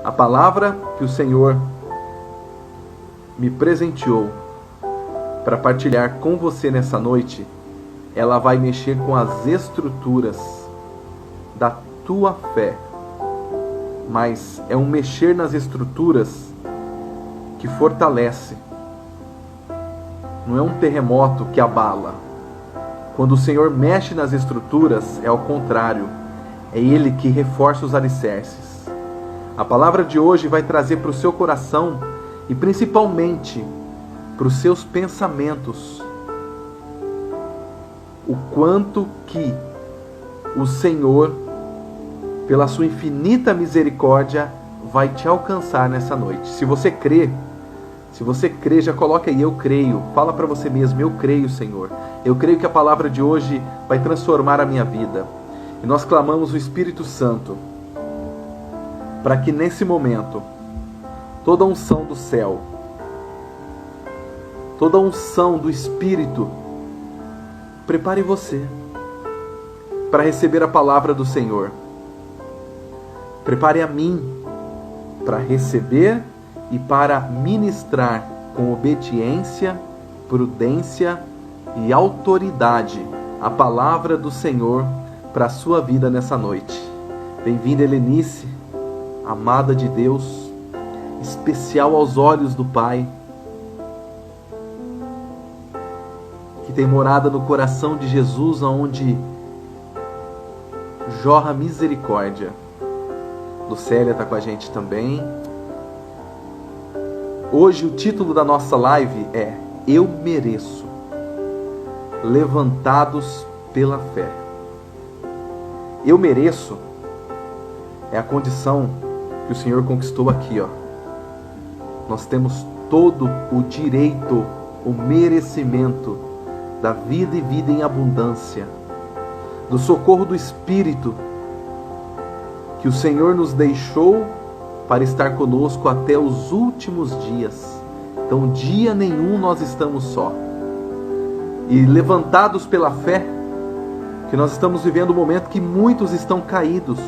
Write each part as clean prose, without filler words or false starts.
A palavra que o Senhor me presenteou para partilhar com você nessa noite, ela vai mexer com as estruturas da tua fé. Mas é um mexer nas estruturas que fortalece. Não é um terremoto que abala. Quando o Senhor mexe nas estruturas, é ao contrário. É Ele que reforça os alicerces. A palavra de hoje vai trazer para o seu coração e principalmente para os seus pensamentos o quanto que o Senhor, pela sua infinita misericórdia, vai te alcançar nessa noite. Se você crê, já coloca aí, eu creio. Fala para você mesmo, eu creio, Senhor. Eu creio que a palavra de hoje vai transformar a minha vida. E nós clamamos o Espírito Santo para que nesse momento toda a unção do céu, toda a unção do Espírito prepare você para receber a palavra do Senhor. Prepare a mim para receber e para ministrar com obediência, prudência e autoridade a palavra do Senhor para a sua vida nessa noite. Bem-vinda, Helenice, amada de Deus, especial aos olhos do Pai, que tem morada no coração de Jesus, onde jorra misericórdia. Lucélia está com a gente também. Hoje o título da nossa live é Eu Mereço, levantados pela fé. Eu mereço é a condição que o Senhor conquistou aqui, ó. Nós temos todo o direito, o merecimento da vida e vida em abundância, do socorro do Espírito que o Senhor nos deixou para estar conosco até os últimos dias. Então, dia nenhum nós estamos só. E levantados pela fé, que nós estamos vivendo um momento que muitos estão caídos.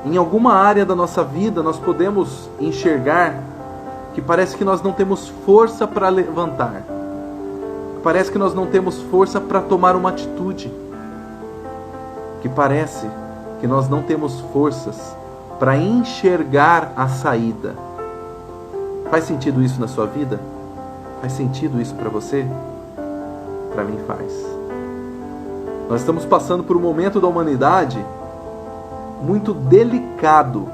Em alguma área da nossa vida, nós podemos enxergar que parece que nós não temos força para levantar. Parece que nós não temos força para tomar uma atitude. Que parece que nós não temos forças para enxergar a saída. Faz sentido isso na sua vida? Faz sentido isso para você? Para mim faz. Nós estamos passando por um momento da humanidade muito delicado.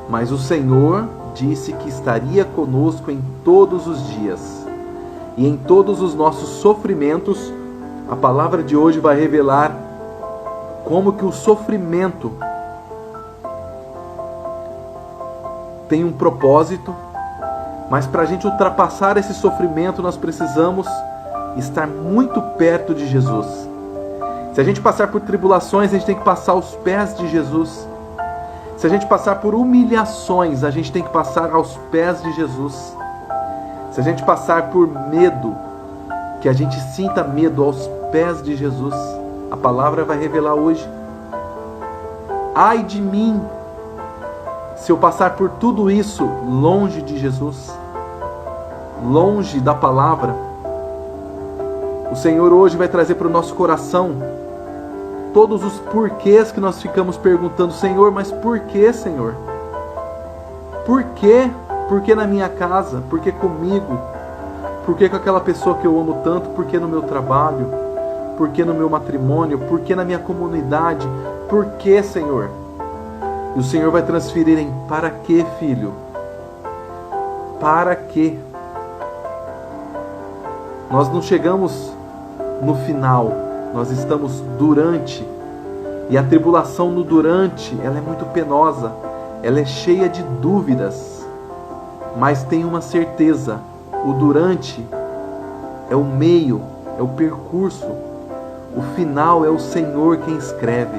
Mas o Senhor disse que estaria conosco em todos os dias. E em todos os nossos sofrimentos, a palavra de hoje vai revelar como que o sofrimento tem um propósito, mas para a gente ultrapassar esse sofrimento, nós precisamos estar muito perto de Jesus. Se a gente passar por tribulações, a gente tem que passar aos pés de Jesus. Se a gente passar por humilhações, a gente tem que passar aos pés de Jesus. Se a gente passar por medo, que a gente sinta medo aos pés de Jesus. A palavra vai revelar hoje. Ai de mim, se eu passar por tudo isso longe de Jesus, longe da palavra. O Senhor hoje vai trazer para o nosso coração todos os porquês que nós ficamos perguntando. Senhor, mas por que, Senhor? Por quê? Por que na minha casa? Por que comigo? Por que com aquela pessoa que eu amo tanto? Por que no meu trabalho? Por que no meu matrimônio? Por que na minha comunidade? Por que, Senhor? E o Senhor vai transferir em para quê, filho? Para quê? Nós não chegamos no final, nós estamos durante. E a tribulação no durante, ela é muito penosa, ela é cheia de dúvidas. Mas tem uma certeza, o durante é o meio, é o percurso. O final é o Senhor quem escreve.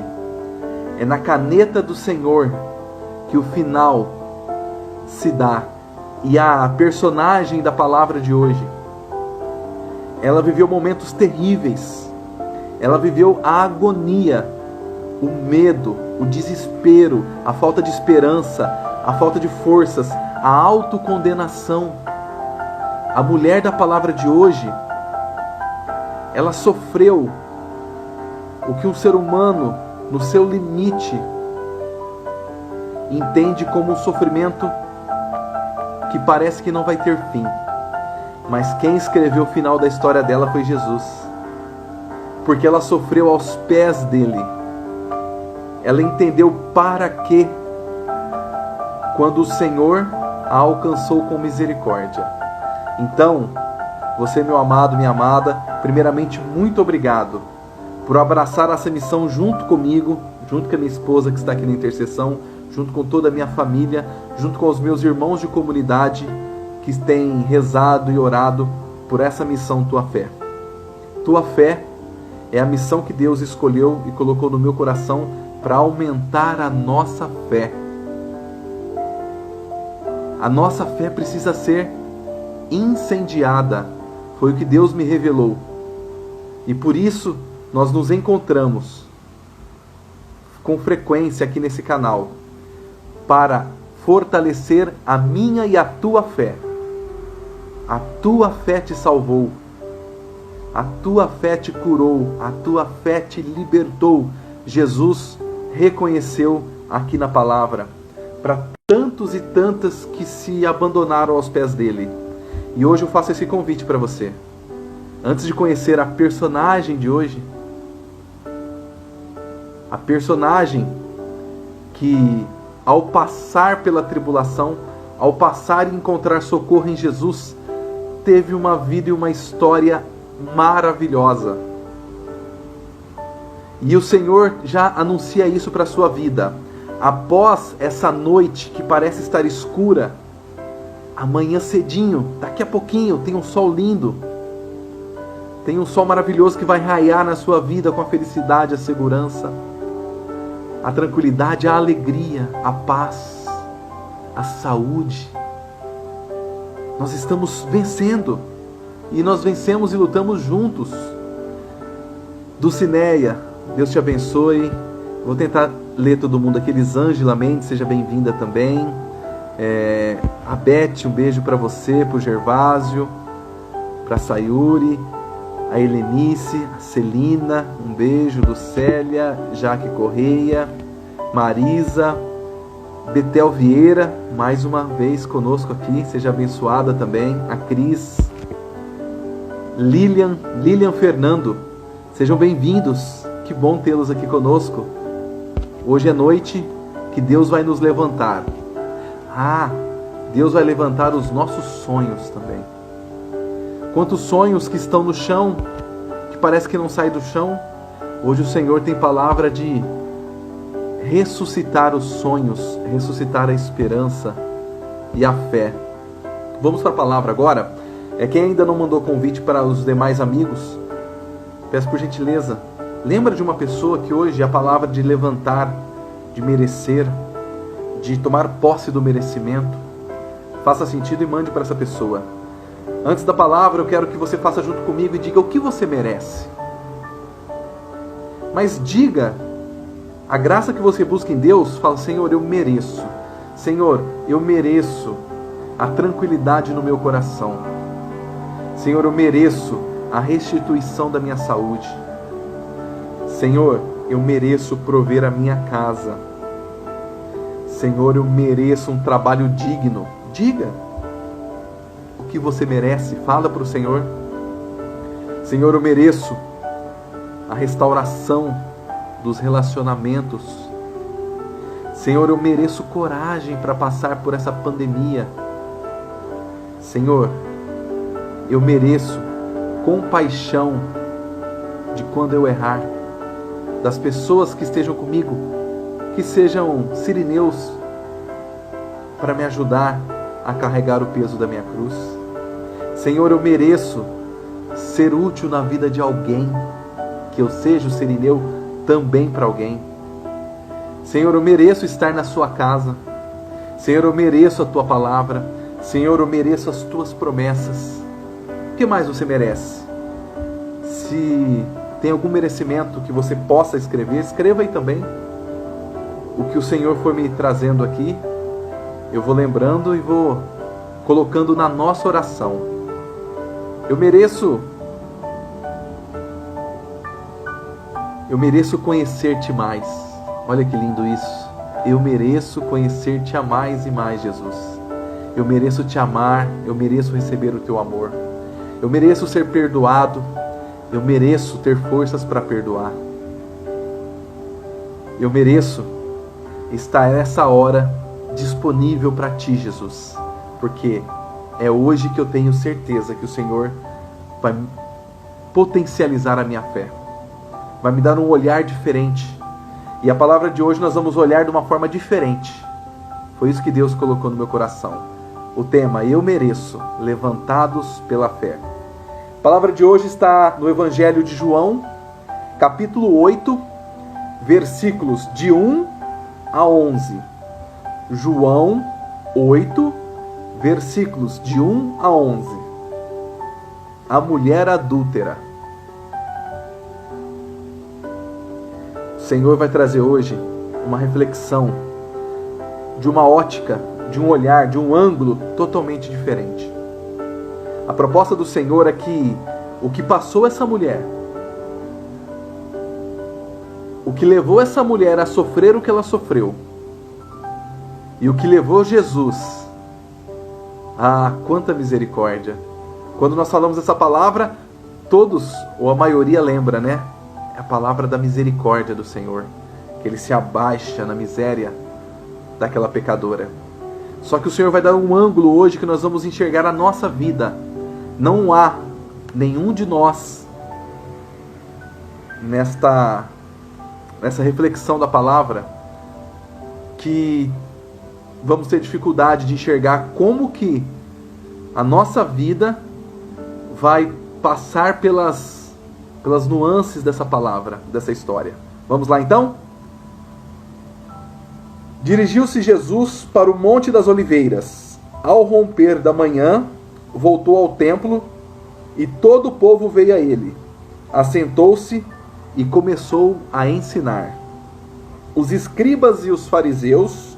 É na caneta do Senhor que o final se dá. E a personagem da palavra de hoje, ela viveu momentos terríveis. Ela viveu a agonia, o medo, o desespero, a falta de esperança, a falta de forças, a autocondenação. A mulher da palavra de hoje, ela sofreu o que um ser humano, no seu limite, entende como um sofrimento que parece que não vai ter fim. Mas quem escreveu o final da história dela foi Jesus. Porque ela sofreu aos pés dele. Ela entendeu para quê, quando o Senhor a alcançou com misericórdia. Então, você, meu amado, minha amada, primeiramente, muito obrigado por abraçar essa missão junto comigo, junto com a minha esposa que está aqui na intercessão, junto com toda a minha família, junto com os meus irmãos de comunidade que têm rezado e orado por essa missão Tua Fé. Tua Fé é a missão que Deus escolheu e colocou no meu coração para aumentar a nossa fé. A nossa fé precisa ser incendiada. Foi o que Deus me revelou. E por isso nós nos encontramos com frequência aqui nesse canal para fortalecer a minha e a tua fé. A tua fé te salvou. A tua fé te curou. A tua fé te libertou. Jesus reconheceu aqui na palavra para tantos e tantas que se abandonaram aos pés dele. E hoje eu faço esse convite para você. Antes de conhecer a personagem de hoje, a personagem que, ao passar pela tribulação, ao passar e encontrar socorro em Jesus, teve uma vida e uma história maravilhosa. E o Senhor já anuncia isso para a sua vida. Após essa noite que parece estar escura, amanhã cedinho, daqui a pouquinho, tem um sol lindo. Tem um sol maravilhoso que vai raiar na sua vida com a felicidade, a segurança, a tranquilidade, a alegria, a paz, a saúde. Nós estamos vencendo. E nós vencemos e lutamos juntos. Dulcineia, Deus te abençoe. Vou tentar ler todo mundo aqui. Elisângela Mendes, seja bem-vinda também. A Beth, um beijo para você, para o Gervásio, para a Sayuri, a Helenice, a Celina, um beijo. Lucélia, Jaque Correia, Marisa, Betel Vieira, mais uma vez conosco aqui, seja abençoada também. A Cris, Lilian Fernando, sejam bem-vindos, que bom tê-los aqui conosco. Hoje é noite que Deus vai nos levantar. Deus vai levantar os nossos sonhos também. Quantos sonhos que estão no chão, que parece que não saem do chão, hoje o Senhor tem palavra de ressuscitar os sonhos, ressuscitar a esperança e a fé. Vamos para a palavra agora. Quem ainda não mandou convite para os demais amigos, peço por gentileza, lembra de uma pessoa que hoje a palavra de levantar, de merecer, de tomar posse do merecimento, faça sentido e mande para essa pessoa. Antes da palavra, eu quero que você faça junto comigo e diga o que você merece. Mas diga a graça que você busca em Deus. Fala: Senhor, eu mereço. Senhor, eu mereço a tranquilidade no meu coração. Senhor, eu mereço a restituição da minha saúde. Senhor, eu mereço prover a minha casa. Senhor, eu mereço um trabalho digno. Diga o que você merece. Fala para o Senhor. Senhor, eu mereço a restauração dos relacionamentos. Senhor, eu mereço coragem para passar por essa pandemia. Senhor, eu mereço compaixão de quando eu errar, das pessoas que estejam comigo, que sejam sirineus para me ajudar a carregar o peso da minha cruz. Senhor, eu mereço ser útil na vida de alguém, que eu seja o sirineu também para alguém. Senhor, eu mereço estar na sua casa. Senhor, eu mereço a tua palavra. Senhor, eu mereço as tuas promessas. O que mais você merece? Se tem algum merecimento que você possa escrever, escreva aí também. o que o Senhor foi me trazendo aqui, eu vou lembrando e vou colocando na nossa oração. Eu mereço conhecer-te mais. Olha que lindo isso. Eu mereço conhecer-te a mais e mais, Jesus. Eu mereço te amar, eu mereço receber o teu amor. Eu mereço ser perdoado, eu mereço ter forças para perdoar. Eu mereço estar nessa hora disponível para ti, Jesus, porque é hoje que eu tenho certeza que o Senhor vai potencializar a minha fé, vai me dar um olhar diferente, e a palavra de hoje nós vamos olhar de uma forma diferente. Foi isso que Deus colocou no meu coração. O tema: eu mereço, levantados pela fé. A palavra de hoje está no Evangelho de João, capítulo 8, versículos de 1 a 11. João 8, versículos de 1 a 11. A mulher adúltera. O Senhor vai trazer hoje uma reflexão de uma ótica, de um olhar, de um ângulo totalmente diferente. A proposta do Senhor é que o que passou essa mulher, o que levou essa mulher a sofrer o que ela sofreu, e o que levou Jesus a quanta misericórdia. Quando nós falamos essa palavra, todos, ou a maioria lembra, né? É a palavra da misericórdia do Senhor, que Ele se abaixa na miséria daquela pecadora. Só que o Senhor vai dar um ângulo hoje que nós vamos enxergar a nossa vida. Não há nenhum de nós nessa reflexão da palavra que vamos ter dificuldade de enxergar como que a nossa vida vai passar pelas nuances dessa palavra, dessa história. Vamos lá então? Dirigiu-se Jesus para o Monte das Oliveiras. Ao romper da manhã, voltou ao templo e todo o povo veio a ele. Assentou-se e começou a ensinar. Os escribas e os fariseus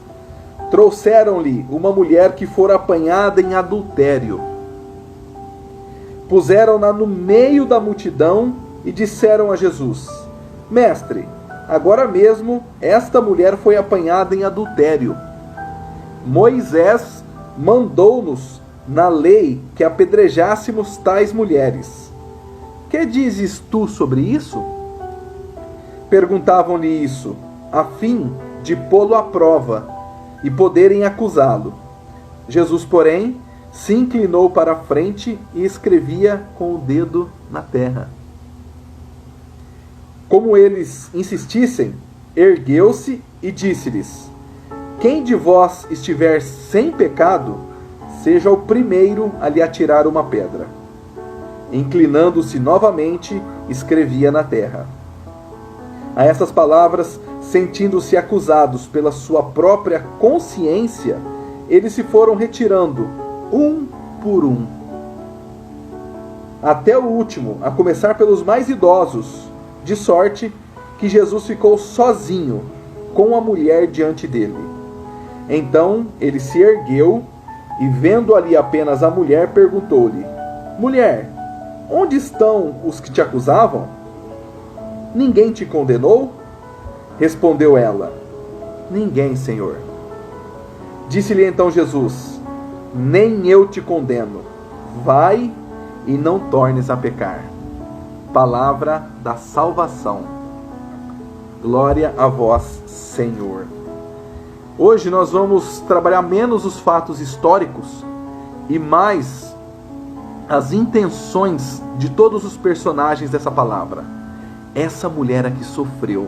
trouxeram-lhe uma mulher que fora apanhada em adultério. Puseram-na no meio da multidão e disseram a Jesus: Mestre, agora mesmo esta mulher foi apanhada em adultério. Moisés mandou-nos na lei que apedrejássemos tais mulheres. Que dizes tu sobre isso? Perguntavam-lhe isso, a fim de pô-lo à prova e poderem acusá-lo. Jesus, porém, se inclinou para a frente e escrevia com o dedo na terra. Como eles insistissem, ergueu-se e disse-lhes: Quem de vós estiver sem pecado, seja o primeiro a lhe atirar uma pedra. Inclinando-se novamente, escrevia na terra. A essas palavras, sentindo-se acusados pela sua própria consciência, eles se foram retirando, um por um, até o último, a começar pelos mais idosos, de sorte que Jesus ficou sozinho com a mulher diante dele. Então ele se ergueu e, vendo ali apenas a mulher, perguntou-lhe: Mulher, onde estão os que te acusavam? Ninguém te condenou? Respondeu ela: Ninguém, Senhor. Disse-lhe então Jesus: Nem eu te condeno. Vai e não tornes a pecar. Palavra da salvação. Glória a vós, Senhor. Hoje nós vamos trabalhar menos os fatos históricos e mais as intenções de todos os personagens dessa palavra. Essa mulher aqui sofreu.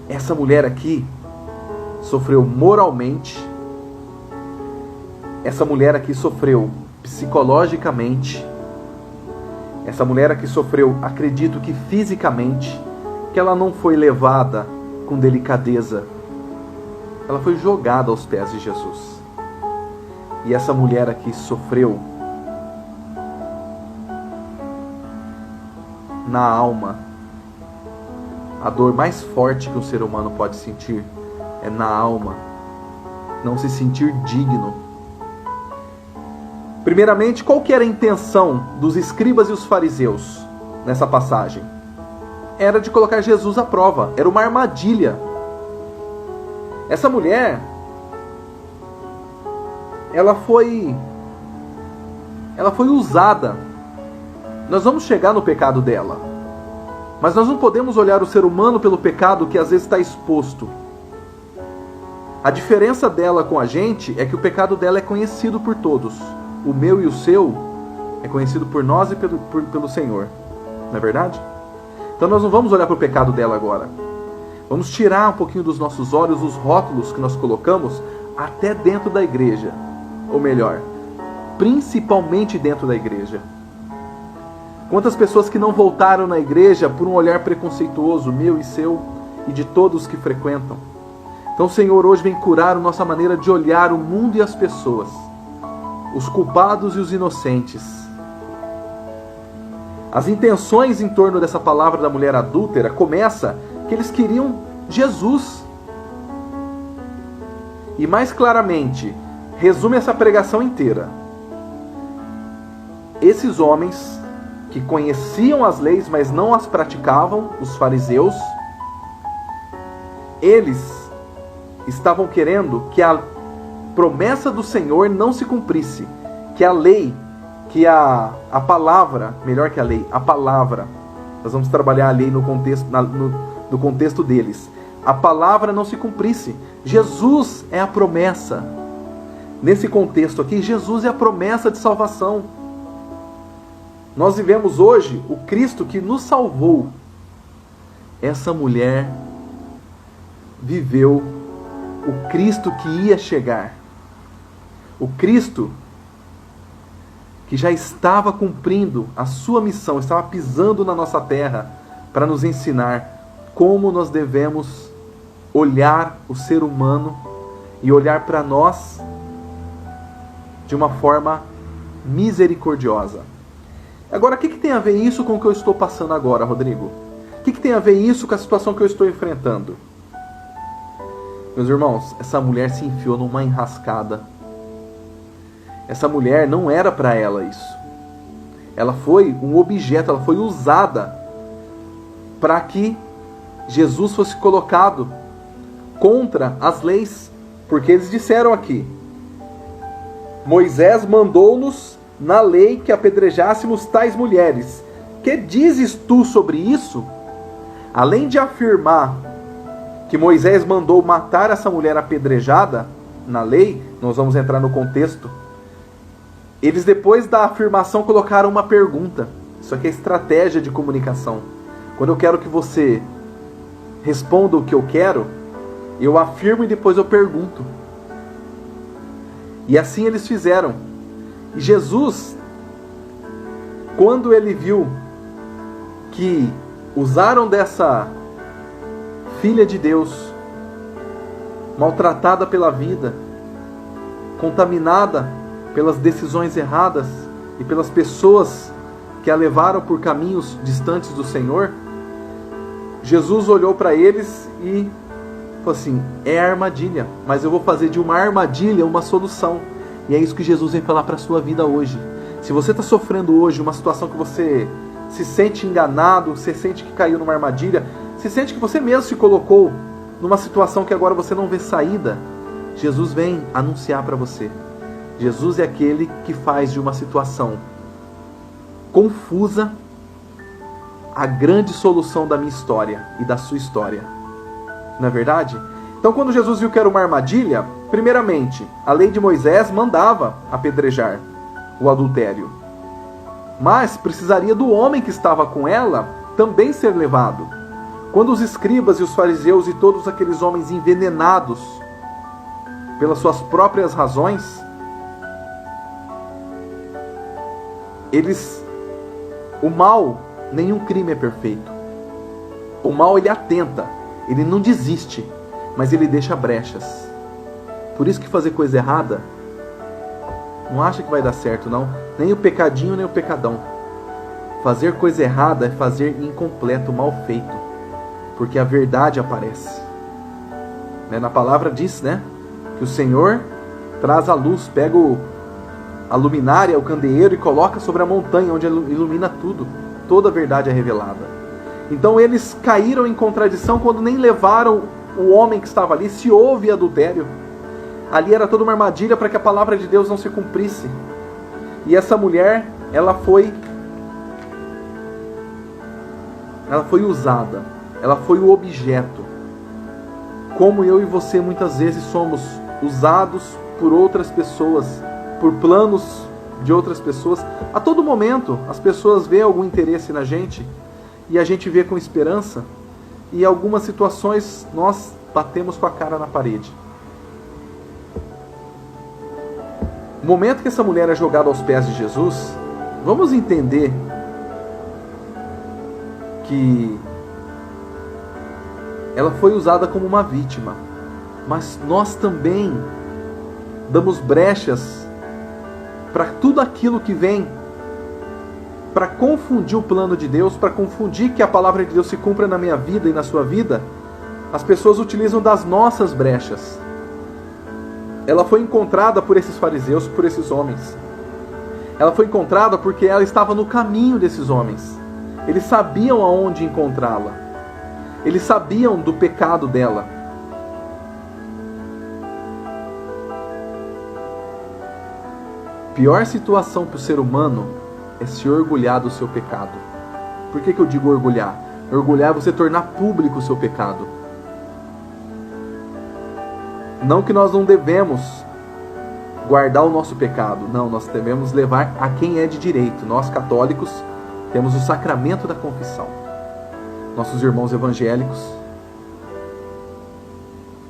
Essa mulher aqui sofreu moralmente. Essa mulher aqui sofreu psicologicamente. Essa mulher aqui sofreu, acredito que fisicamente, que ela não foi levada com delicadeza. Ela foi jogada aos pés de Jesus. E essa mulher aqui sofreu na alma a dor mais forte que um ser humano pode sentir é na alma, não se sentir digno. Primeiramente, qual que era a intenção dos escribas e os fariseus nessa passagem? Era de colocar Jesus à prova, era uma armadilha. Essa mulher, ela foi usada. Nós vamos chegar no pecado dela, mas nós não podemos olhar o ser humano pelo pecado que às vezes está exposto. A diferença dela com a gente é que o pecado dela é conhecido por todos. O meu e o seu é conhecido por nós e pelo Senhor. Não é verdade? Então nós não vamos olhar para o pecado dela agora. Vamos tirar um pouquinho dos nossos olhos os rótulos que nós colocamos até dentro da igreja. Ou melhor, principalmente dentro da igreja. Quantas pessoas que não voltaram na igreja por um olhar preconceituoso, meu e seu, e de todos que frequentam. Então o Senhor hoje vem curar a nossa maneira de olhar o mundo e as pessoas, os culpados e os inocentes. As intenções em torno dessa palavra da mulher adúltera começa que eles queriam Jesus. E mais claramente, resume essa pregação inteira. Esses homens que conheciam as leis, mas não as praticavam, os fariseus, eles estavam querendo que a promessa do Senhor não se cumprisse, que a lei, que a palavra, melhor que a lei, a palavra, nós vamos trabalhar a lei no contexto deles, a palavra não se cumprisse. Jesus é a promessa. Nesse contexto aqui, Jesus é a promessa de salvação. Nós vivemos hoje o Cristo que nos salvou. Essa mulher viveu o Cristo que ia chegar. O Cristo que já estava cumprindo a sua missão, estava pisando na nossa terra para nos ensinar como nós devemos olhar o ser humano e olhar para nós de uma forma misericordiosa. Agora, o que tem a ver isso com o que eu estou passando agora, Rodrigo? O que tem a ver isso com a situação que eu estou enfrentando? Meus irmãos, essa mulher se enfiou numa enrascada. Essa mulher não era para ela isso. Ela foi um objeto, ela foi usada para que Jesus fosse colocado contra as leis. Porque eles disseram aqui: Moisés mandou-nos na lei que apedrejássemos tais mulheres. Que dizes tu sobre isso? Além de afirmar que Moisés mandou matar essa mulher apedrejada na lei, nós vamos entrar no contexto. Eles, depois da afirmação, colocaram uma pergunta. Isso aqui é estratégia de comunicação. Quando eu quero que você responda o que eu quero, eu afirmo e depois eu pergunto. E assim eles fizeram. E Jesus, quando ele viu que usaram dessa filha de Deus, maltratada pela vida, contaminada pelas decisões erradas e pelas pessoas que a levaram por caminhos distantes do Senhor, Jesus olhou para eles e falou assim: é armadilha, mas eu vou fazer de uma armadilha uma solução. E é isso que Jesus vem falar para a sua vida hoje. Se você está sofrendo hoje uma situação que você se sente enganado, você sente que caiu numa armadilha, se sente que você mesmo se colocou numa situação que agora você não vê saída, Jesus vem anunciar para você. Jesus é aquele que faz de uma situação confusa a grande solução da minha história e da sua história. Não é verdade? Então, quando Jesus viu que era uma armadilha, primeiramente, a lei de Moisés mandava apedrejar o adultério. Mas precisaria do homem que estava com ela também ser levado. Quando os escribas e os fariseus e todos aqueles homens envenenados pelas suas próprias razões, o mal, nenhum crime é perfeito. O mal, ele atenta, ele não desiste, mas ele deixa brechas. Por isso que fazer coisa errada, não acha que vai dar certo, não. Nem o pecadinho, nem o pecadão. Fazer coisa errada é fazer incompleto, mal feito. porque a verdade aparece. Na palavra diz, que o Senhor traz a luz, pega a luminária, o candeeiro e coloca sobre a montanha, onde ilumina tudo. Toda a verdade é revelada. Então eles caíram em contradição quando nem levaram o homem que estava ali. Se houve adultério, ali era toda uma armadilha para que a palavra de Deus não se cumprisse. E essa mulher, ela foi usada, ela foi o objeto. Como eu e você muitas vezes somos usados por outras pessoas, por planos de outras pessoas. A todo momento as pessoas veem algum interesse na gente e a gente vê com esperança, e em algumas situações nós batemos com a cara na parede. No momento que essa mulher é jogada aos pés de Jesus, vamos entender que ela foi usada como uma vítima, mas nós também damos brechas para tudo aquilo que vem para confundir o plano de Deus, para confundir que a palavra de Deus se cumpra na minha vida e na sua vida. As pessoas utilizam das nossas brechas. Ela foi encontrada por esses fariseus, por esses homens. Ela foi encontrada porque ela estava no caminho desses homens. Eles sabiam aonde encontrá-la. Eles sabiam do pecado dela. Pior situação para o ser humano é se orgulhar do seu pecado. Por que eu digo orgulhar? Orgulhar é você tornar público o seu pecado. Não que nós não devemos guardar o nosso pecado. Não, nós devemos levar a quem é de direito. Nós católicos temos o sacramento da confissão. Nossos irmãos evangélicos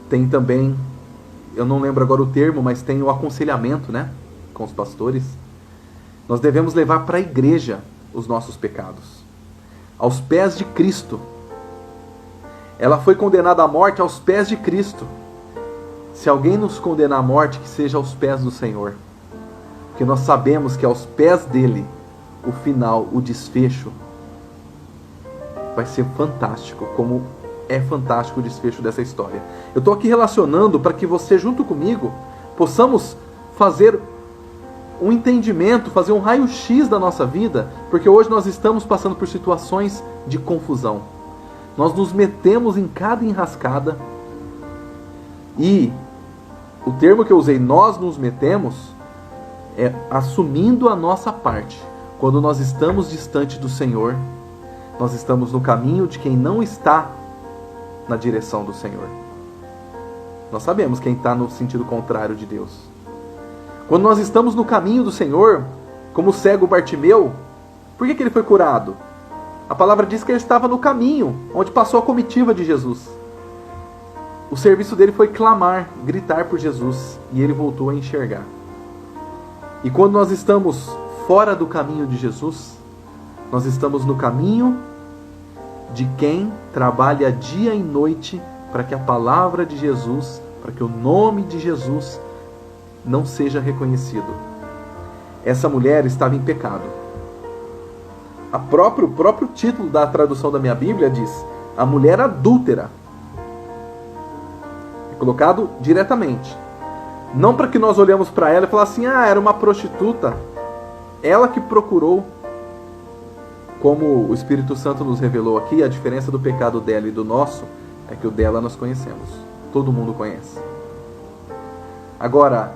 têm também, eu não lembro agora o termo, mas tem o aconselhamento, com os pastores. Nós devemos levar para a igreja os nossos pecados, aos pés de Cristo. Ela foi condenada à morte aos pés de Cristo. Se alguém nos condenar à morte, que seja aos pés do Senhor, porque nós sabemos que aos pés dele, o final, o desfecho, vai ser fantástico, como é fantástico o desfecho dessa história. Eu estou aqui relacionando para que você, junto comigo, possamos fazer um entendimento, fazer um raio-x da nossa vida, porque hoje nós estamos passando por situações de confusão. Nós nos metemos em cada enrascada, e o termo que eu usei, nós nos metemos, é assumindo a nossa parte. Quando nós estamos distante do Senhor, nós estamos no caminho de quem não está na direção do Senhor. Nós sabemos quem está no sentido contrário de Deus. Quando nós estamos no caminho do Senhor, como o cego Bartimeu, por que ele foi curado? A palavra diz que ele estava no caminho, onde passou a comitiva de Jesus. O serviço dele foi clamar, gritar por Jesus, e ele voltou a enxergar. E quando nós estamos fora do caminho de Jesus, nós estamos no caminho de quem trabalha dia e noite para que a palavra de Jesus, para que o nome de Jesus não seja reconhecido. Essa mulher estava em pecado. O próprio título da tradução da minha Bíblia diz: a mulher adúltera. É colocado diretamente. Não para que nós olhemos para ela e falamos assim, era uma prostituta. Ela que procurou. Como o Espírito Santo nos revelou aqui, a diferença do pecado dela e do nosso é que o dela nós conhecemos. Todo mundo conhece. Agora,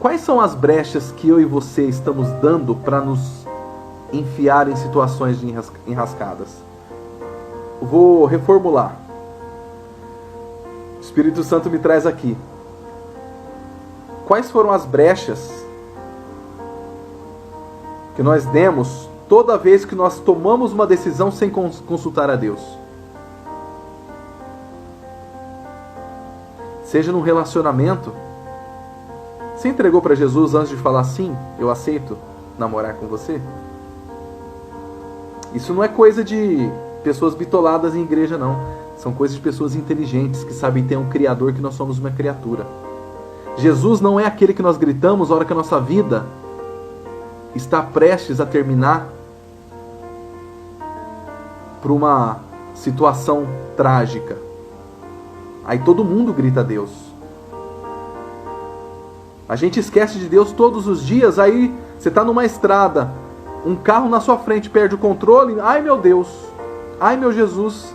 quais são as brechas que eu e você estamos dando para nos enfiar em situações de enrascadas? Eu vou reformular. O Espírito Santo me traz aqui. Quais foram as brechas que nós demos toda vez que nós tomamos uma decisão sem consultar a Deus? Seja num relacionamento. Você entregou para Jesus antes de falar sim, eu aceito namorar com você? Isso não é coisa de pessoas bitoladas em igreja, não. São coisas de pessoas inteligentes que sabem ter um Criador, que nós somos uma criatura. Jesus não é aquele que nós gritamos na hora que a nossa vida está prestes a terminar por uma situação trágica. Aí todo mundo grita a Deus. A gente esquece de Deus todos os dias, aí você está numa estrada, um carro na sua frente perde o controle, ai meu Deus, ai meu Jesus.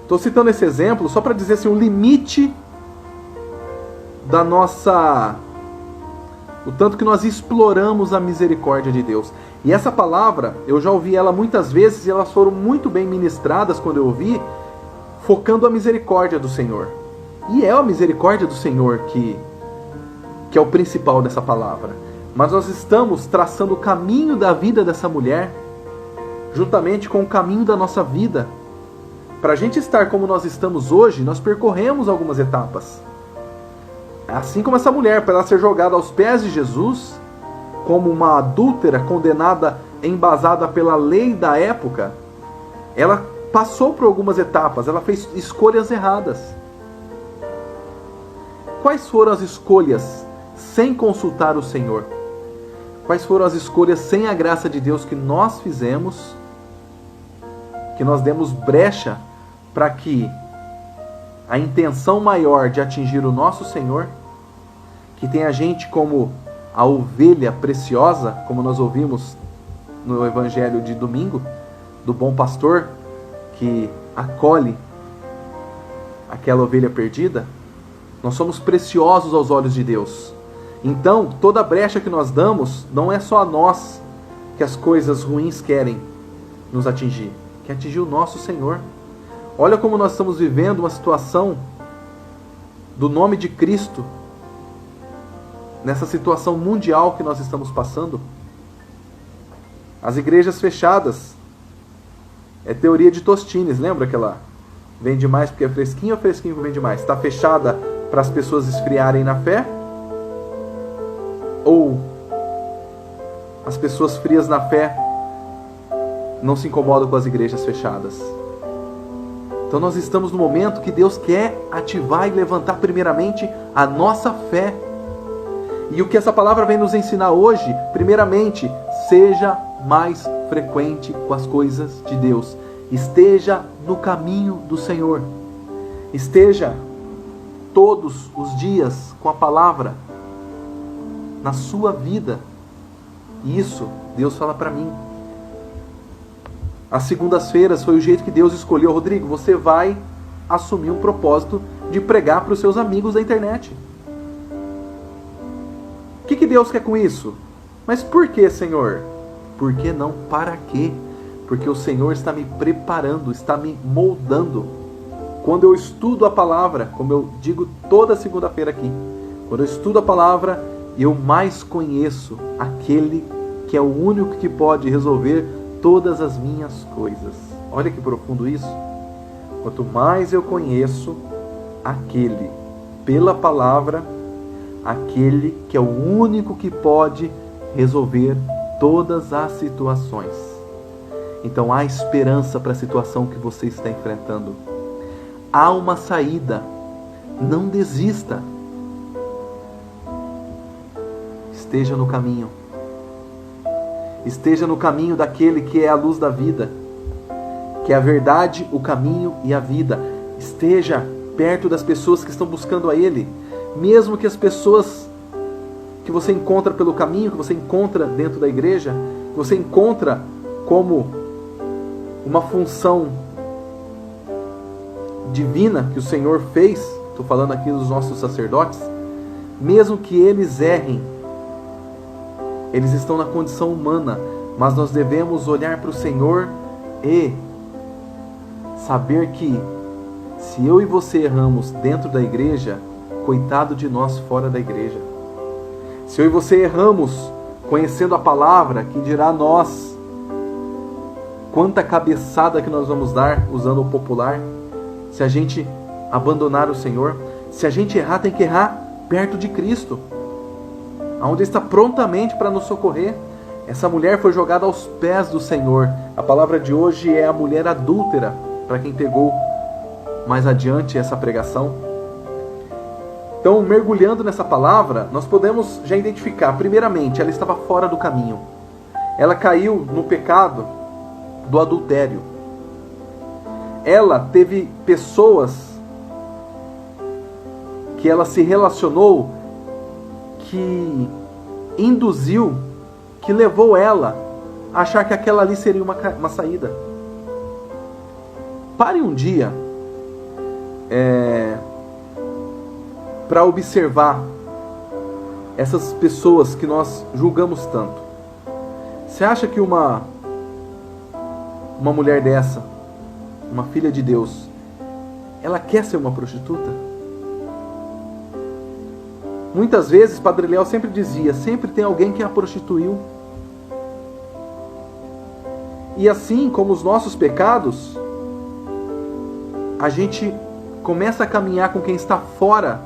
Estou citando esse exemplo só para dizer assim, o limite da nossa... o tanto que nós exploramos a misericórdia de Deus. E essa palavra, eu já ouvi ela muitas vezes e elas foram muito bem ministradas quando eu ouvi, focando a misericórdia do Senhor. E é a misericórdia do Senhor que é o principal dessa palavra. Mas nós estamos traçando o caminho da vida dessa mulher, juntamente com o caminho da nossa vida. Para a gente estar como nós estamos hoje, nós percorremos algumas etapas. Assim como essa mulher, para ela ser jogada aos pés de Jesus, como uma adúltera condenada, embasada pela lei da época, ela passou por algumas etapas, ela fez escolhas erradas. Quais foram as escolhas sem consultar o Senhor? Quais foram as escolhas sem a graça de Deus que nós fizemos, que nós demos brecha para que a intenção maior de atingir o nosso Senhor, que tem a gente como a ovelha preciosa, como nós ouvimos no Evangelho de domingo, do bom pastor, que acolhe aquela ovelha perdida, nós somos preciosos aos olhos de Deus. Então, toda brecha que nós damos, não é só a nós que as coisas ruins querem nos atingir, quer atingir o nosso Senhor. Olha como nós estamos vivendo uma situação do nome de Cristo, nessa situação mundial que nós estamos passando. As igrejas fechadas, é teoria de Tostines, lembra aquela? Vende mais porque é fresquinho ou fresquinho que vende mais? Está fechada para as pessoas esfriarem na fé? Ou as pessoas frias na fé não se incomodam com as igrejas fechadas? Então nós estamos no momento que Deus quer ativar e levantar primeiramente a nossa fé. E o que essa palavra vem nos ensinar hoje, primeiramente, seja mais frequente com as coisas de Deus. Esteja no caminho do Senhor. Esteja todos os dias com a palavra na sua vida. E isso Deus fala para mim. As segundas-feiras foi o jeito que Deus escolheu. Rodrigo, você vai assumir um propósito de pregar para os seus amigos da internet. O que Deus quer com isso? Mas por que, Senhor? Por que não? Para quê? Porque o Senhor está me preparando, está me moldando. Quando eu estudo a palavra, como eu digo toda segunda-feira aqui, quando eu estudo a palavra, eu mais conheço aquele que é o único que pode resolver todas as minhas coisas. Olha que profundo isso. Quanto mais eu conheço aquele, pela palavra, aquele que é o único que pode resolver todas as situações. Então há esperança para a situação que você está enfrentando. Há uma saída. Não desista. Esteja no caminho. Esteja no caminho daquele que é a luz da vida, que é a verdade, o caminho e a vida. Esteja perto das pessoas que estão buscando a Ele. Mesmo que as pessoas que você encontra pelo caminho, que você encontra dentro da igreja, que você encontra como uma função divina que o Senhor fez, estou falando aqui dos nossos sacerdotes, mesmo que eles errem, eles estão na condição humana, mas nós devemos olhar para o Senhor e saber que se eu e você erramos dentro da igreja, coitado de nós fora da igreja. Se eu e você erramos conhecendo a palavra, que dirá nós, quanta cabeçada que nós vamos dar, usando o popular, se a gente abandonar o Senhor. Se a gente errar, tem que errar perto de Cristo, onde está prontamente para nos socorrer. Essa mulher foi jogada aos pés do Senhor. A palavra de hoje é a mulher adúltera, para quem pegou mais adiante essa pregação. Então, mergulhando nessa palavra, nós podemos já identificar, primeiramente, ela estava fora do caminho. Ela caiu no pecado do adultério. ela teve pessoas que ela se relacionou, que induziu, que levou ela a achar que aquela ali seria uma saída. Pare um dia para observar essas pessoas que nós julgamos tanto. Você acha que uma mulher dessa, uma filha de Deus, ela quer ser uma prostituta? Muitas vezes, Padre Léo sempre dizia, sempre tem alguém que a prostituiu. E assim como os nossos pecados, a gente começa a caminhar com quem está fora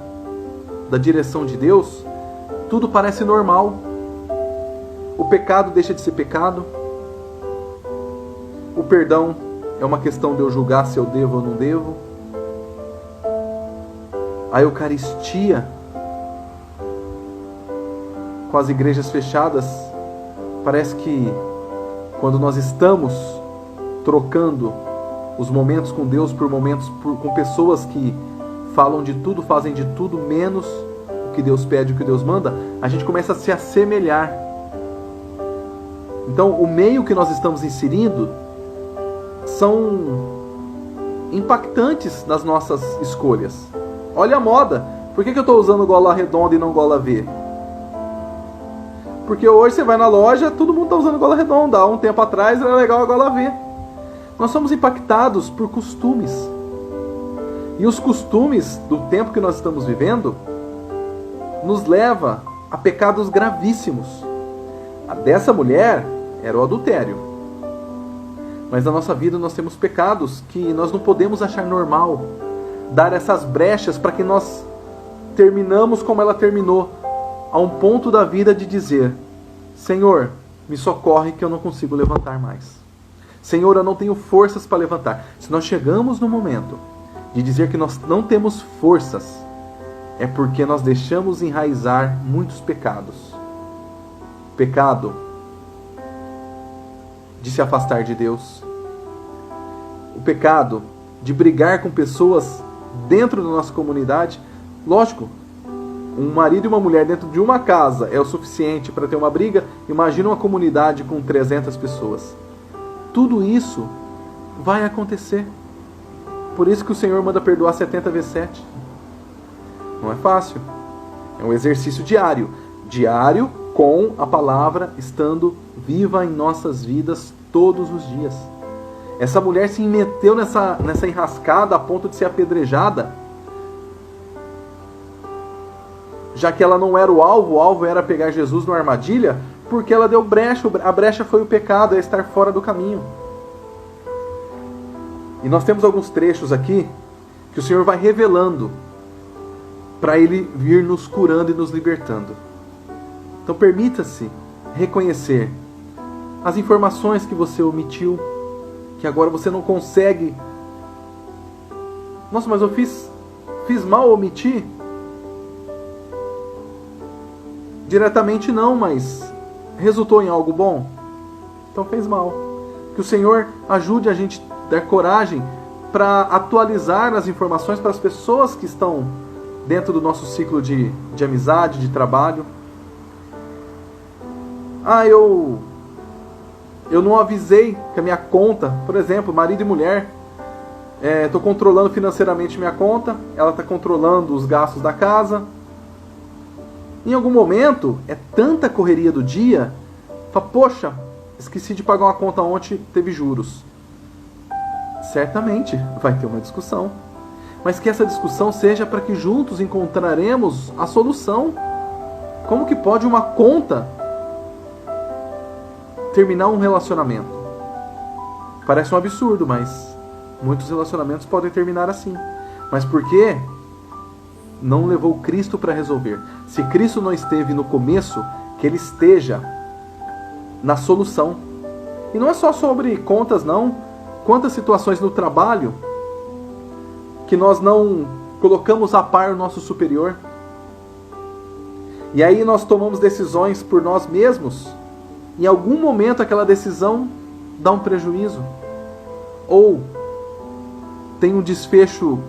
da direção de Deus, tudo parece normal. O pecado deixa de ser pecado. O perdão é uma questão de eu julgar se eu devo ou não devo. A Eucaristia, com as igrejas fechadas, parece que quando nós estamos trocando os momentos com Deus por momentos com pessoas que falam de tudo, fazem de tudo, menos o que Deus pede, o que Deus manda, a gente começa a se assemelhar. Então, o meio que nós estamos inserindo são impactantes nas nossas escolhas. Olha a moda. Por que eu estou usando gola redonda e não gola V? Porque hoje você vai na loja, todo mundo está usando gola redonda. Há um tempo atrás era legal a gola V. Nós somos impactados por costumes. E os costumes do tempo que nós estamos vivendo nos leva a pecados gravíssimos. A dessa mulher era o adultério. Mas na nossa vida nós temos pecados que nós não podemos achar normal. Dar essas brechas para que nós terminamos como ela terminou. A um ponto da vida de dizer: Senhor, me socorre que eu não consigo levantar mais. Senhor, eu não tenho forças para levantar. Se nós chegamos no momento de dizer que nós não temos forças, é porque nós deixamos enraizar muitos pecados. Pecado de se afastar de Deus. O pecado de brigar com pessoas dentro da nossa comunidade. Lógico, um marido e uma mulher dentro de uma casa é o suficiente para ter uma briga. Imagina uma comunidade com 300 pessoas. Tudo isso vai acontecer. Por isso que o Senhor manda perdoar 70 vezes 7. Não é fácil. É um exercício diário. Diário com a palavra estando viva em nossas vidas todos os dias. Essa mulher se meteu nessa enrascada a ponto de ser apedrejada, já que ela não era o alvo era pegar Jesus numa armadilha, porque ela deu brecha. A brecha foi o pecado, é estar fora do caminho. E nós temos alguns trechos aqui que o Senhor vai revelando para Ele vir nos curando e nos libertando. Então permita-se reconhecer as informações que você omitiu, que agora você não consegue. Nossa, mas eu fiz mal omitir? Diretamente não, mas resultou em algo bom? Então fez mal. Que o Senhor ajude a gente a ter coragem para atualizar as informações para as pessoas que estão dentro do nosso ciclo de amizade, de trabalho. Eu não avisei que a minha conta, por exemplo, marido e mulher, estou controlando financeiramente minha conta, ela está controlando os gastos da casa. Em algum momento, é tanta correria do dia, fala, poxa, esqueci de pagar uma conta ontem, teve juros. Certamente vai ter uma discussão. Mas que essa discussão seja para que juntos encontraremos a solução. Como que pode uma conta terminar um relacionamento? Parece um absurdo, mas muitos relacionamentos podem terminar assim. Mas por quê? Não levou Cristo para resolver. Se Cristo não esteve no começo, que Ele esteja na solução. E não é só sobre contas, não. Quantas situações no trabalho que nós não colocamos a par o nosso superior. E aí nós tomamos decisões por nós mesmos. Em algum momento aquela decisão dá um prejuízo. Ou tem um desfecho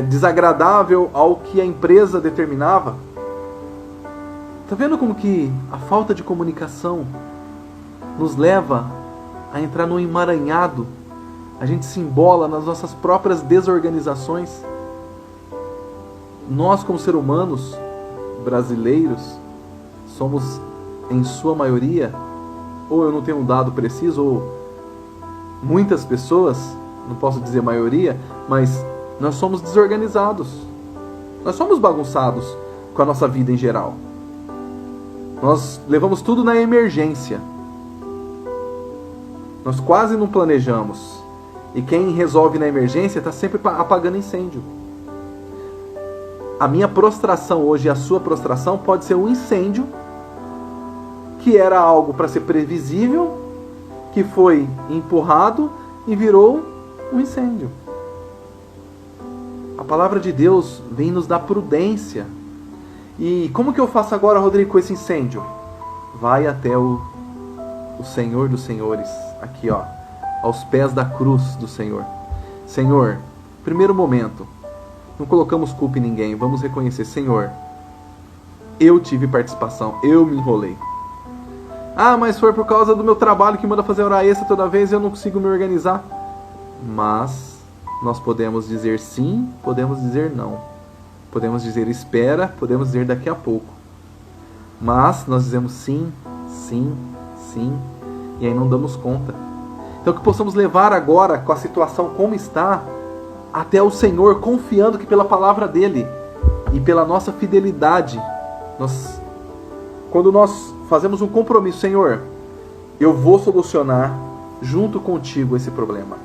desagradável ao que a empresa determinava. Tá vendo como que a falta de comunicação nos leva a entrar num emaranhado? A gente se embola nas nossas próprias desorganizações. Nós, como seres humanos brasileiros, somos, em sua maioria, ou eu não tenho um dado preciso, ou muitas pessoas, não posso dizer maioria, mas nós somos desorganizados. Nós somos bagunçados com a nossa vida em geral. Nós levamos tudo na emergência. Nós quase não planejamos. E quem resolve na emergência está sempre apagando incêndio. A minha prostração hoje e a sua prostração pode ser um incêndio que era algo para ser previsível, que foi empurrado e virou um incêndio. A palavra de Deus vem nos dar prudência. E como que eu faço agora, Rodrigo, com esse incêndio? Vai até o Senhor dos Senhores, aqui ó, aos pés da cruz do Senhor. Senhor, primeiro momento, não colocamos culpa em ninguém, vamos reconhecer, Senhor, eu tive participação, eu me enrolei. Ah, mas foi por causa do meu trabalho que manda fazer hora extra toda vez e eu não consigo me organizar. Mas nós podemos dizer sim, podemos dizer não. Podemos dizer espera, podemos dizer daqui a pouco. Mas nós dizemos sim, sim, sim, e aí não damos conta. Então que possamos levar agora, com a situação como está, até o Senhor, confiando que pela palavra dEle e pela nossa fidelidade, quando nós fazemos um compromisso, Senhor, eu vou solucionar junto contigo esse problema.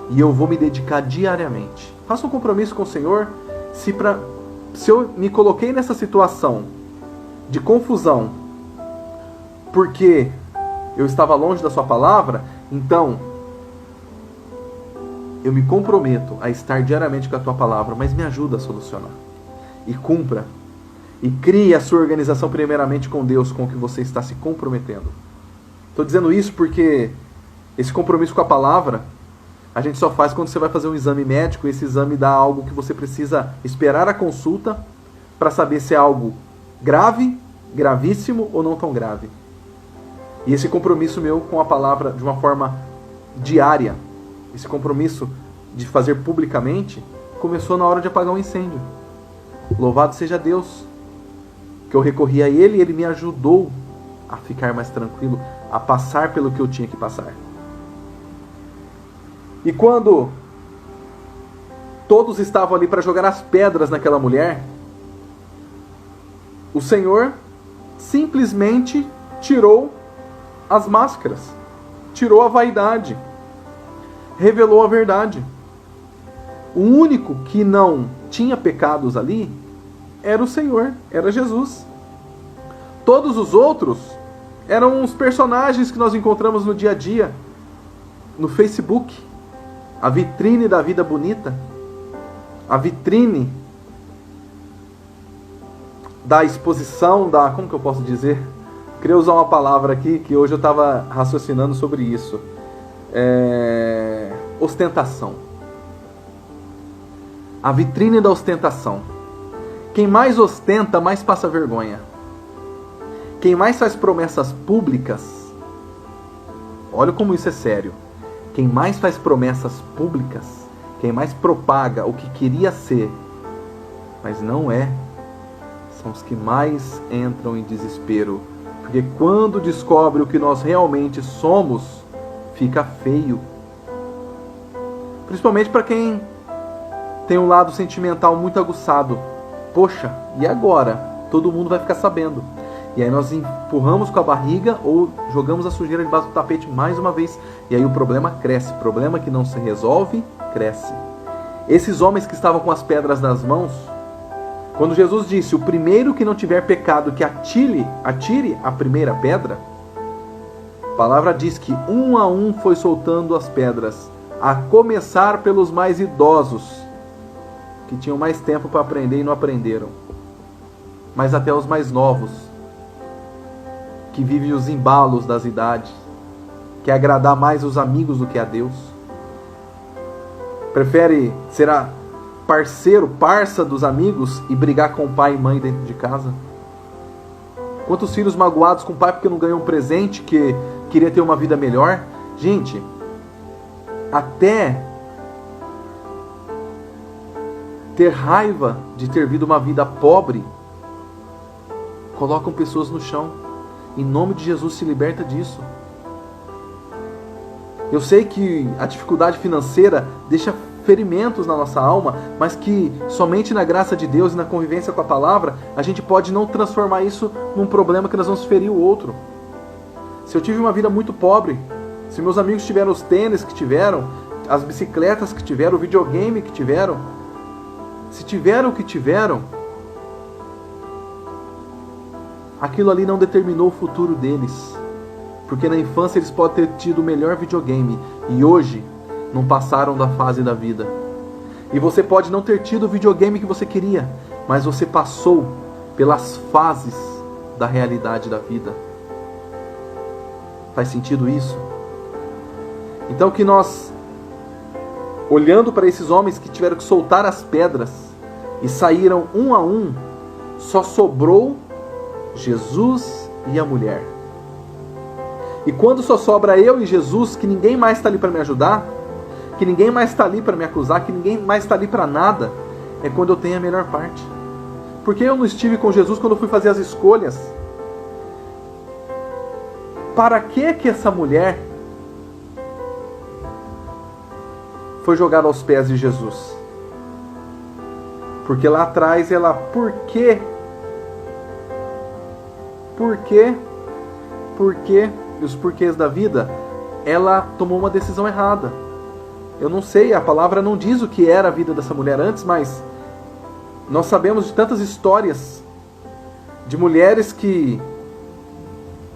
E eu vou me dedicar diariamente. Faça um compromisso com o Senhor. Se eu me coloquei nessa situação de confusão porque eu estava longe da sua palavra, então eu me comprometo a estar diariamente com a tua palavra, mas me ajuda a solucionar. E cumpra. E crie a sua organização primeiramente com Deus, com o que você está se comprometendo. Estou dizendo isso porque esse compromisso com a palavra a gente só faz quando você vai fazer um exame médico, e esse exame dá algo que você precisa esperar a consulta para saber se é algo grave, gravíssimo ou não tão grave. E esse compromisso meu com a palavra de uma forma diária, esse compromisso de fazer publicamente, começou na hora de apagar um incêndio. Louvado seja Deus, que eu recorri a Ele e Ele me ajudou a ficar mais tranquilo, a passar pelo que eu tinha que passar. E quando todos estavam ali para jogar as pedras naquela mulher, o Senhor simplesmente tirou as máscaras, tirou a vaidade, revelou a verdade. O único que não tinha pecados ali era o Senhor, era Jesus. Todos os outros eram os personagens que nós encontramos no dia a dia, no Facebook, a vitrine da vida bonita, a vitrine da exposição, como que eu posso dizer? Queria usar uma palavra aqui, que hoje eu estava raciocinando sobre isso. Ostentação. A vitrine da ostentação. Quem mais ostenta, mais passa vergonha. Quem mais faz promessas públicas, olha como isso é sério. Quem mais faz promessas públicas, quem mais propaga o que queria ser, mas não é, são os que mais entram em desespero. Porque quando descobre o que nós realmente somos, fica feio. Principalmente para quem tem um lado sentimental muito aguçado. Poxa, e agora? Todo mundo vai ficar sabendo. E aí nós empurramos com a barriga ou jogamos a sujeira debaixo do tapete mais uma vez. E aí o problema cresce. O problema que não se resolve, cresce. Esses homens que estavam com as pedras nas mãos, quando Jesus disse, o primeiro que não tiver pecado que atire a primeira pedra, a palavra diz que um a um foi soltando as pedras, a começar pelos mais idosos, que tinham mais tempo para aprender e não aprenderam, mas até os mais novos, que vivem os embalos das idades, que agradar mais os amigos do que a Deus. Prefere ser parceiro, parça dos amigos e brigar com o pai e mãe dentro de casa? Quantos filhos magoados com o pai porque não ganhou um presente, que queria ter uma vida melhor? Gente, até ter raiva de ter vivido uma vida pobre colocam pessoas no chão. Em nome de Jesus, se liberta disso. Eu sei que a dificuldade financeira deixa ferimentos na nossa alma, mas que somente na graça de Deus e na convivência com a palavra, a gente pode não transformar isso num problema que nós vamos ferir o outro. Se eu tive uma vida muito pobre, se meus amigos tiveram os tênis que tiveram, as bicicletas que tiveram, o videogame que tiveram, se tiveram o que tiveram, aquilo ali não determinou o futuro deles. Porque na infância eles podem ter tido o melhor videogame e hoje não passaram da fase da vida. E você pode não ter tido o videogame que você queria, mas você passou pelas fases da realidade da vida. Faz sentido isso? Então que nós, olhando para esses homens que tiveram que soltar as pedras e saíram um a um, só sobrou Jesus e a mulher. E quando só sobra eu e Jesus, que ninguém mais está ali para me ajudar, que ninguém mais está ali para me acusar, que ninguém mais está ali para nada, é quando eu tenho a melhor parte. Porque eu não estive com Jesus quando eu fui fazer as escolhas? Para que essa mulher foi jogada aos pés de Jesus? Porque lá atrás ela, por quê? E os porquês da vida, ela tomou uma decisão errada. Eu não sei, a palavra não diz o que era a vida dessa mulher antes, mas nós sabemos de tantas histórias de mulheres que,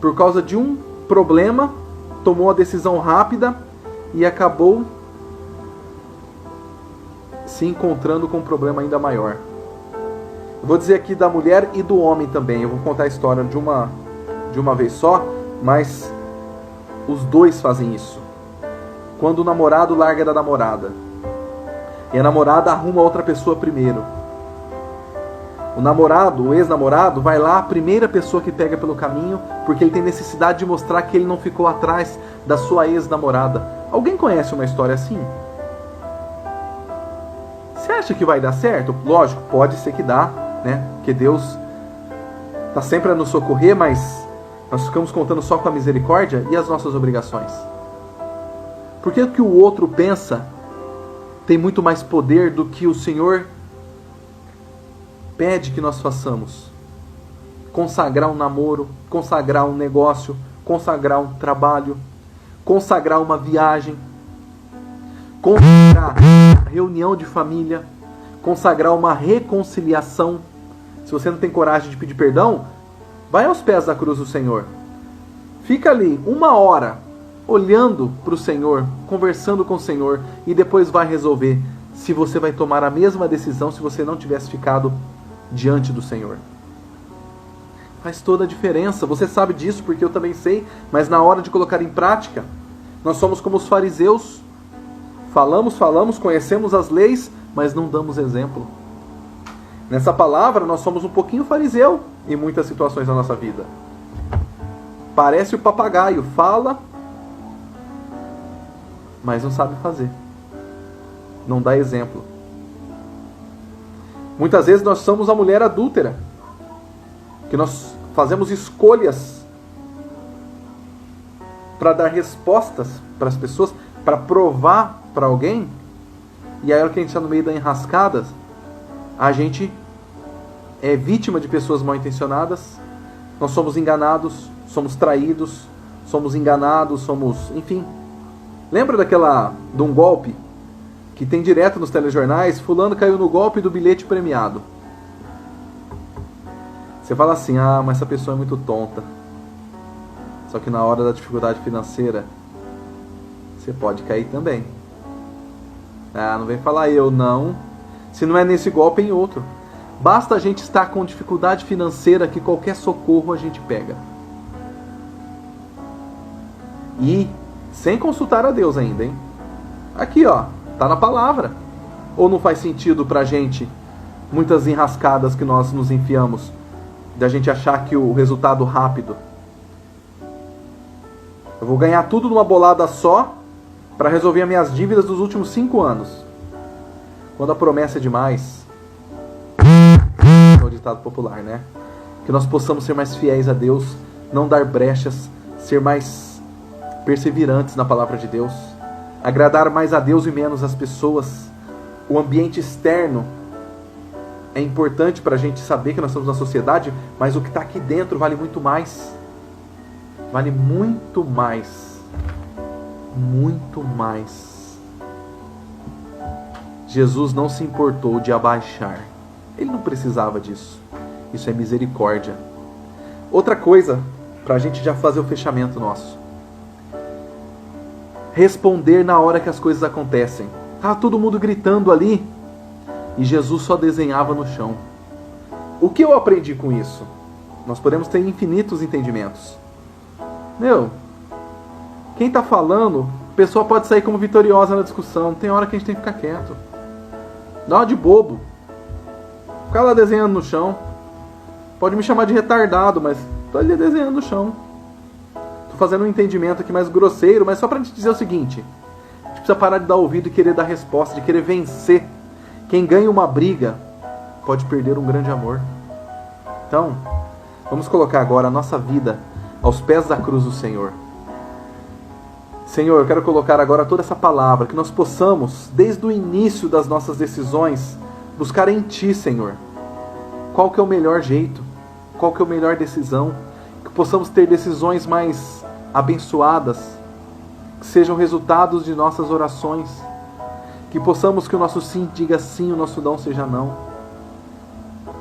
por causa de um problema, tomou a decisão rápida e acabou se encontrando com um problema ainda maior. Eu vou dizer aqui da mulher e do homem também. Eu vou contar a história de uma vez só, mas os dois fazem isso. Quando o namorado larga da namorada e a namorada arruma outra pessoa primeiro, o namorado, o ex-namorado, vai lá, a primeira pessoa que pega pelo caminho, porque ele tem necessidade de mostrar que ele não ficou atrás da sua ex-namorada. Alguém conhece uma história assim? Você acha que vai dar certo? Lógico, pode ser que dá, né? Porque Deus está sempre a nos socorrer, mas nós ficamos contando só com a misericórdia e as nossas obrigações. Porque o que o outro pensa tem muito mais poder do que o Senhor pede que nós façamos. Consagrar um namoro, consagrar um negócio, consagrar um trabalho, consagrar uma viagem, consagrar reunião de família, consagrar uma reconciliação. Se você não tem coragem de pedir perdão, vai aos pés da cruz do Senhor. Fica ali 1 hora olhando para o Senhor, conversando com o Senhor, e depois vai resolver se você vai tomar a mesma decisão se você não tivesse ficado diante do Senhor. Faz toda a diferença. Você sabe disso porque eu também sei, mas na hora de colocar em prática, nós somos como os fariseus. Falamos, conhecemos as leis, mas não damos exemplo. Nessa palavra, nós somos um pouquinho fariseu em muitas situações da nossa vida. Parece o papagaio, fala, mas não sabe fazer. Não dá exemplo. Muitas vezes nós somos a mulher adúltera, que nós fazemos escolhas para dar respostas para as pessoas, para provar para alguém, e aí que a gente está no meio da enrascada, a gente é vítima de pessoas mal intencionadas, nós somos enganados, somos traídos, somos enganados, enfim. Lembra de um golpe que tem direto nos telejornais? Fulano caiu no golpe do bilhete premiado. Você fala assim, mas essa pessoa é muito tonta. Só que na hora da dificuldade financeira, você pode cair também. Não vem falar eu não. Se não é nesse golpe, é em outro. Basta a gente estar com dificuldade financeira que qualquer socorro a gente pega. E sem consultar a Deus ainda, hein? Aqui, Está na palavra. Ou não faz sentido para a gente muitas enrascadas que nós nos enfiamos, da gente achar que o resultado rápido, eu vou ganhar tudo numa bolada só para resolver as minhas dívidas dos últimos 5 anos. Quando a promessa é demais, é o ditado popular, né? Que nós possamos ser mais fiéis a Deus, não dar brechas, ser mais perseverantes na palavra de Deus, agradar mais a Deus e menos as pessoas. O ambiente externo é importante para a gente saber que nós estamos na sociedade, mas o que está aqui dentro vale muito mais. Vale muito mais. Muito mais. Jesus não se importou de abaixar. Ele não precisava disso. Isso é misericórdia. Outra coisa, para a gente já fazer o fechamento nosso. Responder na hora que as coisas acontecem. Tá todo mundo gritando ali e Jesus só desenhava no chão. O que eu aprendi com isso? Nós podemos ter infinitos entendimentos. Quem tá falando, a pessoa pode sair como vitoriosa na discussão. Tem hora que a gente tem que ficar quieto. Dá uma de bobo. Ficar lá desenhando no chão. Pode me chamar de retardado, mas tô ali desenhando no chão. Tô fazendo um entendimento aqui mais grosseiro, mas só pra gente dizer o seguinte: a gente precisa parar de dar ouvido e querer dar resposta, de querer vencer. Quem ganha uma briga pode perder um grande amor. Então, vamos colocar agora a nossa vida aos pés da cruz do Senhor. Senhor, eu quero colocar agora toda essa palavra, que nós possamos, desde o início das nossas decisões, buscar em Ti, Senhor. Qual que é o melhor jeito? Qual que é a melhor decisão? Que possamos ter decisões mais abençoadas, que sejam resultados de nossas orações. Que possamos que o nosso sim diga sim, o nosso não seja não.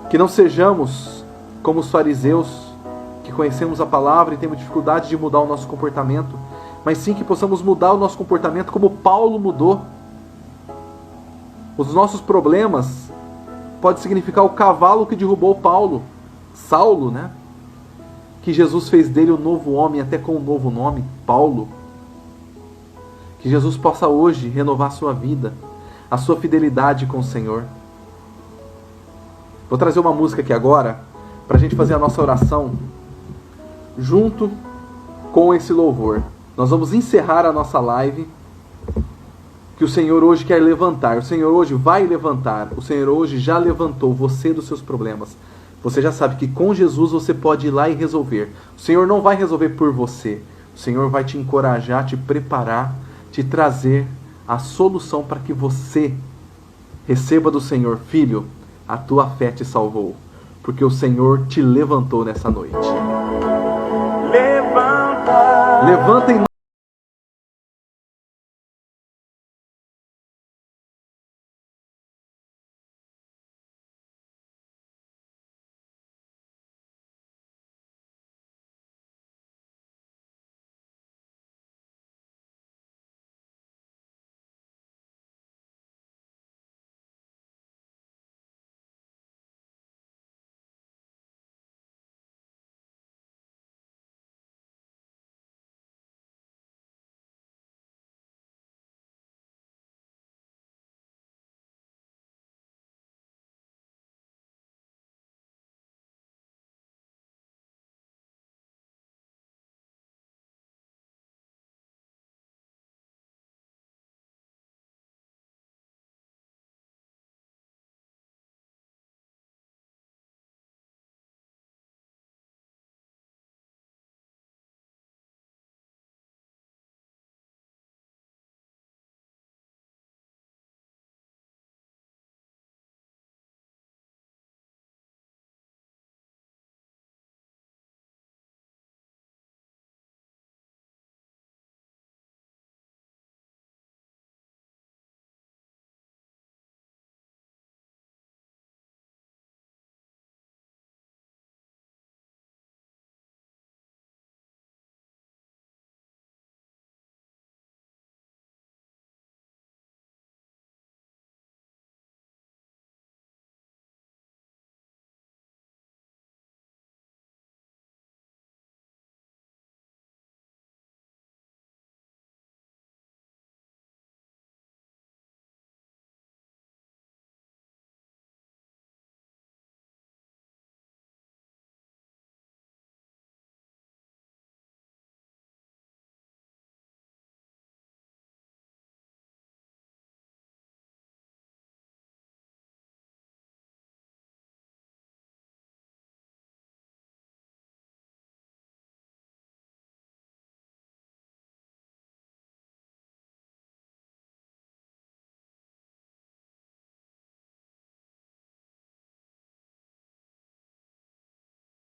Que não sejamos como os fariseus, que conhecemos a palavra e temos dificuldade de mudar o nosso comportamento, mas sim que possamos mudar o nosso comportamento como Paulo mudou. Os nossos problemas pode significar o cavalo que derrubou Paulo, Saulo, né? Que Jesus fez dele um novo homem, até com um novo nome, Paulo. Que Jesus possa hoje renovar a sua vida, a sua fidelidade com o Senhor. Vou trazer uma música aqui agora, para a gente fazer a nossa oração junto com esse louvor. Nós vamos encerrar a nossa live, que o Senhor hoje quer levantar. O Senhor hoje vai levantar. O Senhor hoje já levantou você dos seus problemas. Você já sabe que com Jesus você pode ir lá e resolver. O Senhor não vai resolver por você. O Senhor vai te encorajar, te preparar, te trazer a solução para que você receba do Senhor: filho, a tua fé te salvou, porque o Senhor te levantou nessa noite. Levanta em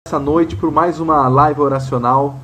essa noite por mais uma live oracional.